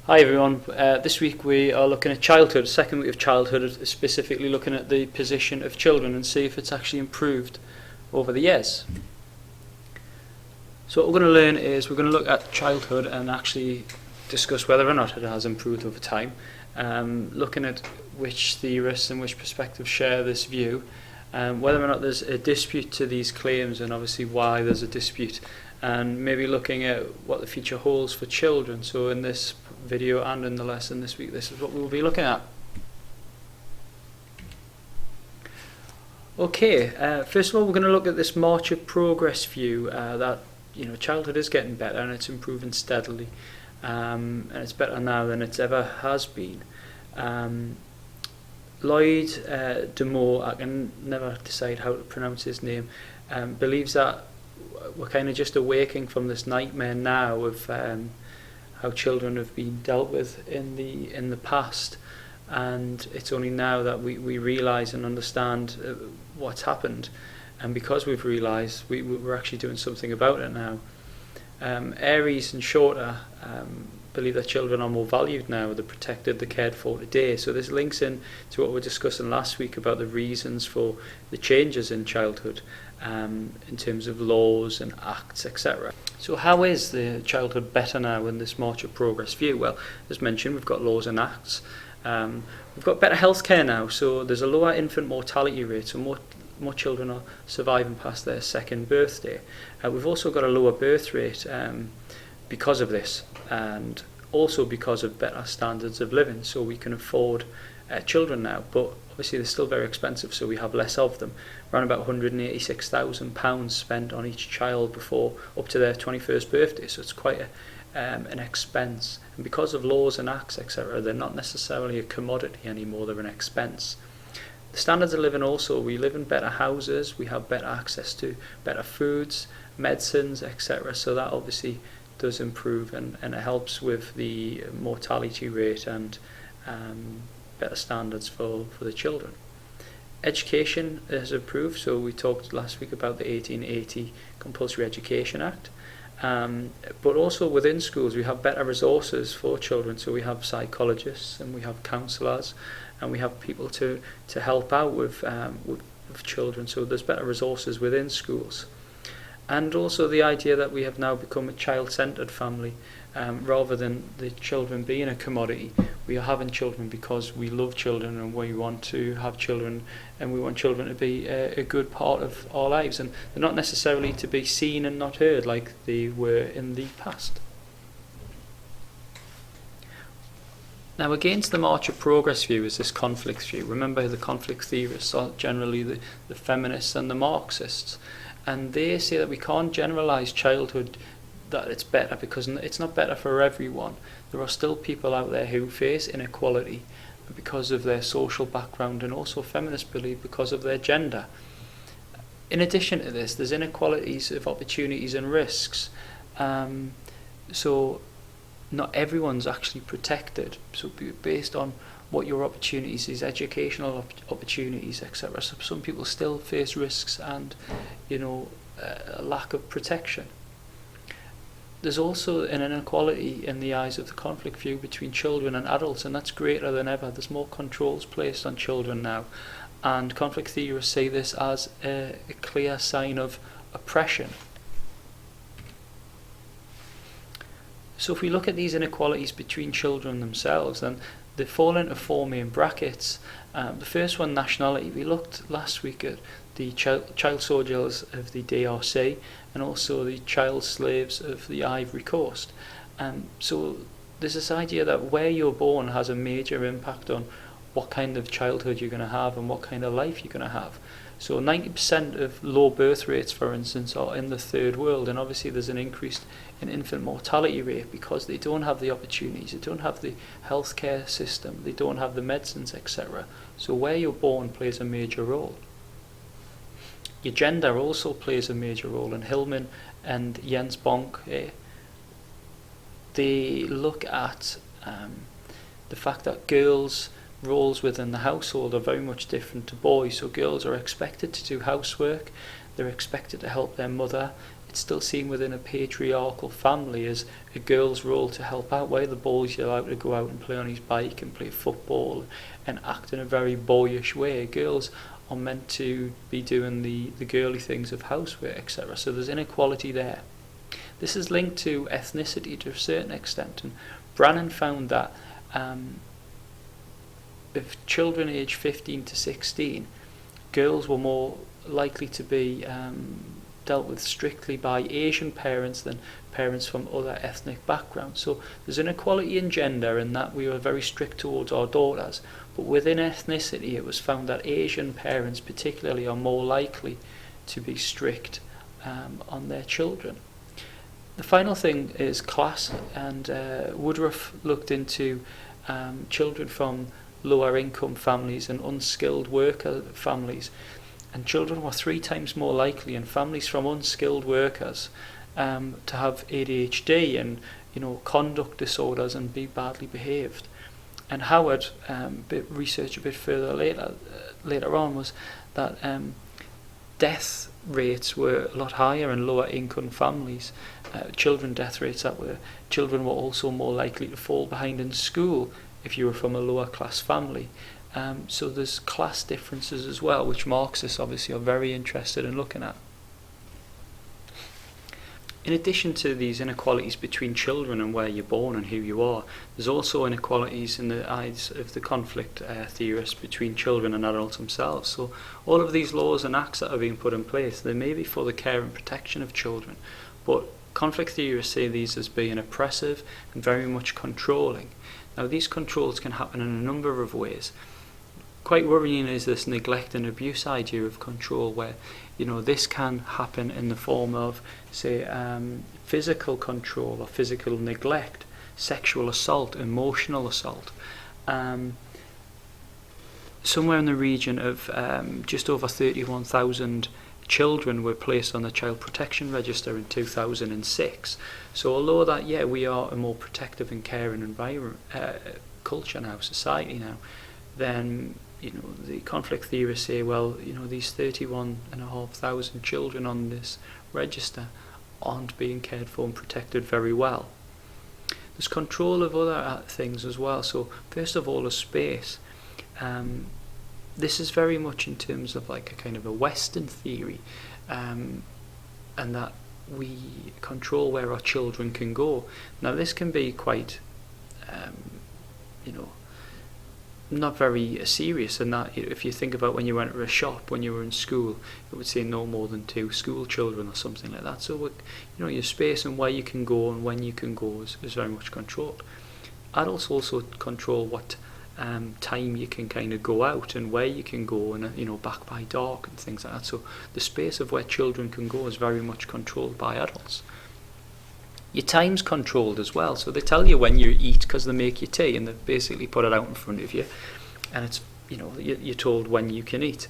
Hi everyone, this week we are looking at childhood, second week of childhood, specifically looking at the position of children and see if it's actually improved over the years. So what we're going to learn is we're going to look at childhood and actually discuss whether or not it has improved over time, looking at which theorists and which perspectives share this view, whether or not there's a dispute to these claims and obviously why there's a dispute, and maybe looking at what the future holds for children. So in this video and in the lesson this week, this is what we'll be looking at. Okay, first of all we're going to look at this march of progress view that childhood is getting better and it's improving steadily, and it's better now than it's ever has been. Lloyd DeMore, I can never decide how to pronounce his name, believes that we're kind of just awaking from this nightmare now of how children have been dealt with in the past, and it's only now that we realise and understand what's happened, and because we've realised we're actually doing something about it now. Aries and Shorter believe that children are more valued now, they're protected, they're cared for today. So this links in to what we were discussing last week about the reasons for the changes in childhood, in terms of laws and acts, etc. So how is the childhood better now in this march of progress view? Well, as mentioned, we've got laws and acts. We've got better healthcare now, so there's a lower infant mortality rate, so more children are surviving past their second birthday. We've also got a lower birth rate because of this, and also because of better standards of living, so we can afford children now, but obviously they're still very expensive, so we have less of them. Around about £186,000 spent on each child before up to their 21st birthday, so it's quite an expense. And because of laws and acts, etc., they're not necessarily a commodity anymore, they're an expense. The standards of living also, we live in better houses, we have better access to better foods, medicines, etc., so that obviously does improve, and it helps with the mortality rate and better standards for the children. Education has improved, so we talked last week about the 1880 Compulsory Education Act, but also within schools we have better resources for children, so we have psychologists and we have counsellors and we have people to help out with children, so there's better resources within schools. And also the idea that we have now become a child-centred family, rather than the children being a commodity. We are having children because we love children and we want to have children, and we want children to be a good part of our lives, and they're not necessarily to be seen and not heard like they were in the past. Now, against the march of progress view is this conflict view. Remember, the conflict theorists are generally the feminists and the Marxists, and they say that we can't generalise childhood, that it's better, because it's not better for everyone. There are still people out there who face inequality because of their social background, and also feminists believe because of their gender. In addition to this, there's inequalities of opportunities and risks. So not everyone's actually protected. So based on what your opportunities is, educational opportunities, etc. So some people still face risks and a lack of protection. There's also an inequality in the eyes of the conflict view between children and adults, and that's greater than ever. There's more controls placed on children now, and conflict theorists see this as a clear sign of oppression. So if we look at these inequalities between children themselves, then they fall into four main brackets. The first one, nationality. We looked last week at the child soldiers of the DRC and also the child slaves of the Ivory Coast. So there's this idea that where you're born has a major impact on what kind of childhood you're going to have and what kind of life you're going to have. So 90% of low birth rates, for instance, are in the third world, and obviously there's an increase in infant mortality rate because they don't have the opportunities, they don't have the healthcare system, they don't have the medicines, etc. So where you're born plays a major role. Your gender also plays a major role, and Hillman and Jens Bonk, they look at the fact that girls' roles within the household are very much different to boys. So girls are expected to do housework, they're expected to help their mother. it's still seen within a patriarchal family as a girl's role to help out, where the boy's allowed to go out and play on his bike and play football and act in a very boyish way. Girls are meant to be doing the girly things of housework, etc. So there's inequality there. This is linked to ethnicity to a certain extent, and Brannan found that if children aged 15 to 16, girls were more likely to be dealt with strictly by Asian parents than parents from other ethnic backgrounds. So there's inequality in gender in that we were very strict towards our daughters, but within ethnicity it was found that Asian parents particularly are more likely to be strict on their children. The final thing is class, and Woodruff looked into children from lower income families and unskilled worker families, and children were 3 times more likely in families from unskilled workers to have ADHD and conduct disorders and be badly behaved. And Howard research a bit further later on was that death rates were a lot higher in lower income families. Children death rates children were also more likely to fall behind in school if you were from a lower class family. So there's class differences as well, which Marxists obviously are very interested in looking at. In addition to these inequalities between children and where you're born and who you are, there's also inequalities in the eyes of the conflict theorists between children and adults themselves. So all of these laws and acts that are being put in place, they may be for the care and protection of children, but conflict theorists see these as being oppressive and very much controlling. Now these controls can happen in a number of ways. Quite worrying is this neglect and abuse idea of control, where this can happen in the form of, say, physical control or physical neglect, sexual assault, emotional assault. Somewhere in the region of just over 31,000 children were placed on the Child Protection Register in 2006. So although that, we are a more protective and caring environment, culture now, society now, then the conflict theorists say, these 31,500 children on this register aren't being cared for and protected very well. There's control of other things as well. So first of all, a space. This is very much in terms of like a kind of a Western theory, and that we control where our children can go. Now this can be quite, not very serious, and that if you think about when you went to a shop when you were in school, it would say no more than 2 school children or something like that. So your space and where you can go and when you can go is very much controlled. Adults also control what time you can kind of go out and where you can go, and back by dark and things like that. So the space of where children can go is very much controlled by adults. Your time's controlled as well, so they tell you when you eat because they make you tea and they basically put it out in front of you, and it's you're told when you can eat.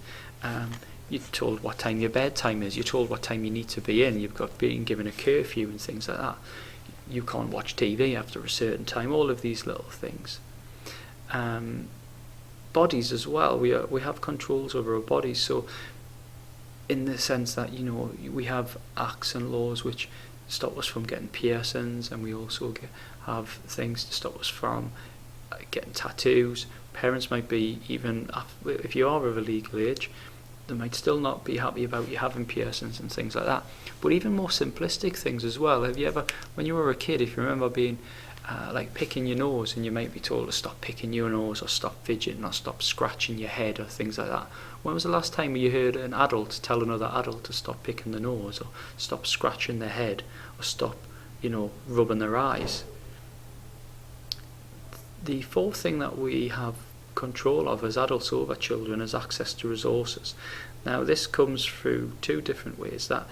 You're told what time your bedtime is. You're told what time you need to be in. You've got being given a curfew and things like that. You can't watch TV after a certain time. All of these little things. Bodies as well. We have controls over our bodies. So in the sense that we have acts and laws which stop us from getting piercings, and we also have things to stop us from getting tattoos. Parents might be, even if you are of a legal age, they might still not be happy about you having piercings and things like that. But even more simplistic things as well. Have you ever, when you were a kid, if you remember being like picking your nose, and you might be told to stop picking your nose or stop fidgeting or stop scratching your head or things like that. When was the last time you heard an adult tell another adult to stop picking the nose or stop scratching their head or stop, rubbing their eyes? The fourth thing that we have control of as adults over children is access to resources. Now this comes through 2 different ways. That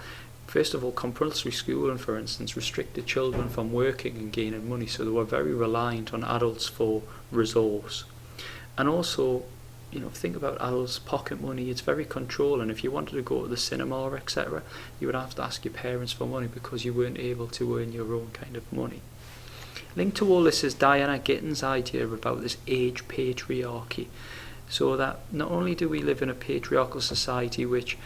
first of all, compulsory schooling, for instance, restricted children from working and gaining money, so they were very reliant on adults for resource. And also, think about adults' pocket money. It's very controlling. If you wanted to go to the cinema or etc., you would have to ask your parents for money because you weren't able to earn your own kind of money. Linked to all this is Diana Gitton's idea about this age patriarchy. So that not only do we live in a patriarchal society which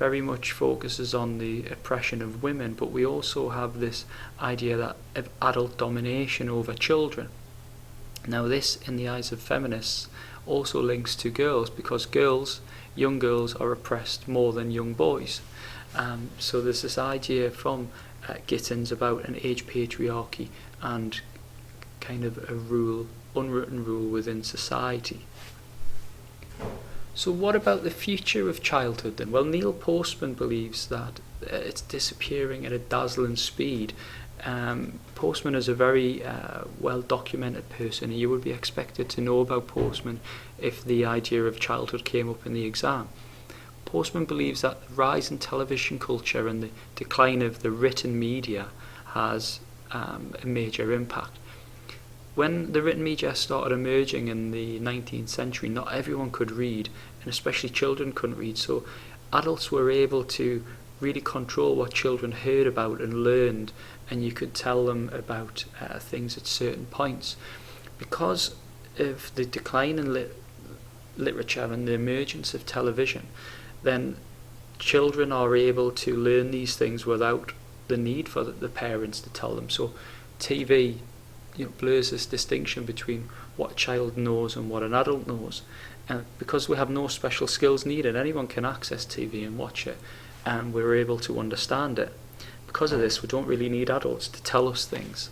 very much focuses on the oppression of women, but we also have this idea that of adult domination over children. Now this, in the eyes of feminists, also links to girls, because young girls are oppressed more than young boys. So there's this idea from Gittins about an age patriarchy and kind of a rule, unwritten rule within society. So what about the future of childhood then? Well, Neil Postman believes that it's disappearing at a dazzling speed. Postman is a very well-documented person, and you would be expected to know about Postman if the idea of childhood came up in the exam. Postman believes that the rise in television culture and the decline of the written media has a major impact. When the written media started emerging in the 19th century, not everyone could read, and especially children couldn't read, so adults were able to really control what children heard about and learned, and you could tell them about things at certain points. Because of the decline in literature and the emergence of television, then children are able to learn these things without the need for the parents to tell them. So TV blurs this distinction between what a child knows and what an adult knows. And because we have no special skills needed, anyone can access TV and watch it, and we're able to understand it. Because of this, we don't really need adults to tell us things.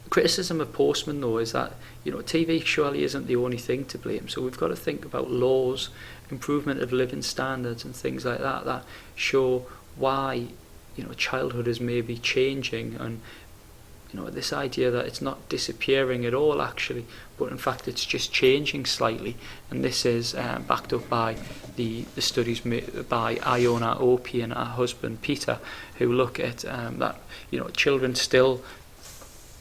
The criticism of Postman, though, is that TV surely isn't the only thing to blame. So we've got to think about laws, improvement of living standards, and things like that that show why childhood is maybe changing, and this idea that it's not disappearing at all actually, but in fact it's just changing slightly. And this is backed up by the studies made by Iona Opie and her husband Peter, who look at that children still,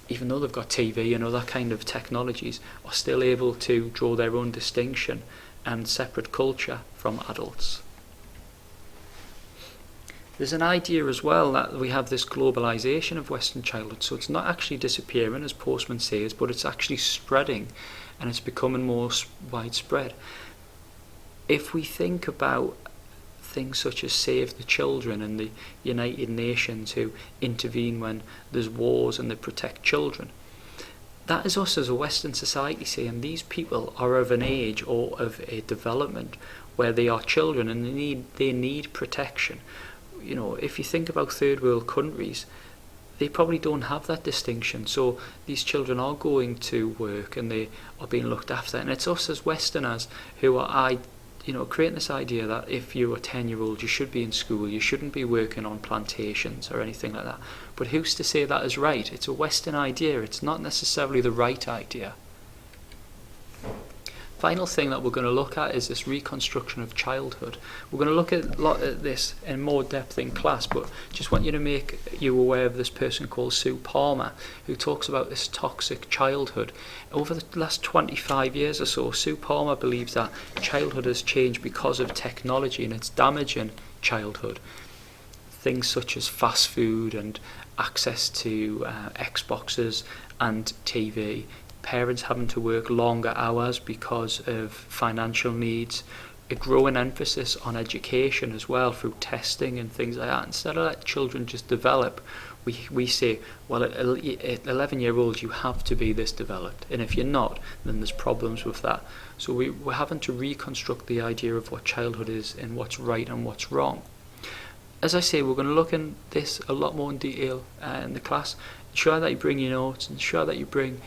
even though they've got TV and other kind of technologies, are still able to draw their own distinction and separate culture from adults. There's an idea as well that we have this globalisation of Western childhood, so it's not actually disappearing, as Postman says, but it's actually spreading, and it's becoming more widespread. If we think about things such as Save the Children and the United Nations, who intervene when there's wars and they protect children, that is us as a Western society saying these people are of an age or of a development where they are children and they need protection. If you think about third world countries, they probably don't have that distinction. So these children are going to work and they are being looked after. And it's us as Westerners who are, creating this idea that if you're a 10-year-old, you should be in school, you shouldn't be working on plantations or anything like that. But who's to say that is right? It's a Western idea. It's not necessarily the right idea. Final thing that we're going to look at is this reconstruction of childhood. We're going to look at a lot of this in more depth in class, but just want you to make you aware of this person called Sue Palmer, who talks about this toxic childhood. Over the last 25 years or so, Sue Palmer believes that childhood has changed because of technology and it's damaging childhood. Things such as fast food and access to Xboxes and TV, parents having to work longer hours because of financial needs, a growing emphasis on education as well through testing and things like that. Instead of letting children just develop, we say, well, at 11-year-olds you have to be this developed, and if you're not, then there's problems with that. So we're having to reconstruct the idea of what childhood is and what's right and what's wrong. As I say, we're going to look in this a lot more in detail in the class. Ensure that you bring your notes, ensure that you bring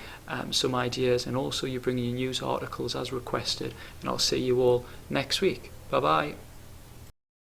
some ideas, and also you bring your news articles as requested, and I'll see you all next week. Bye bye.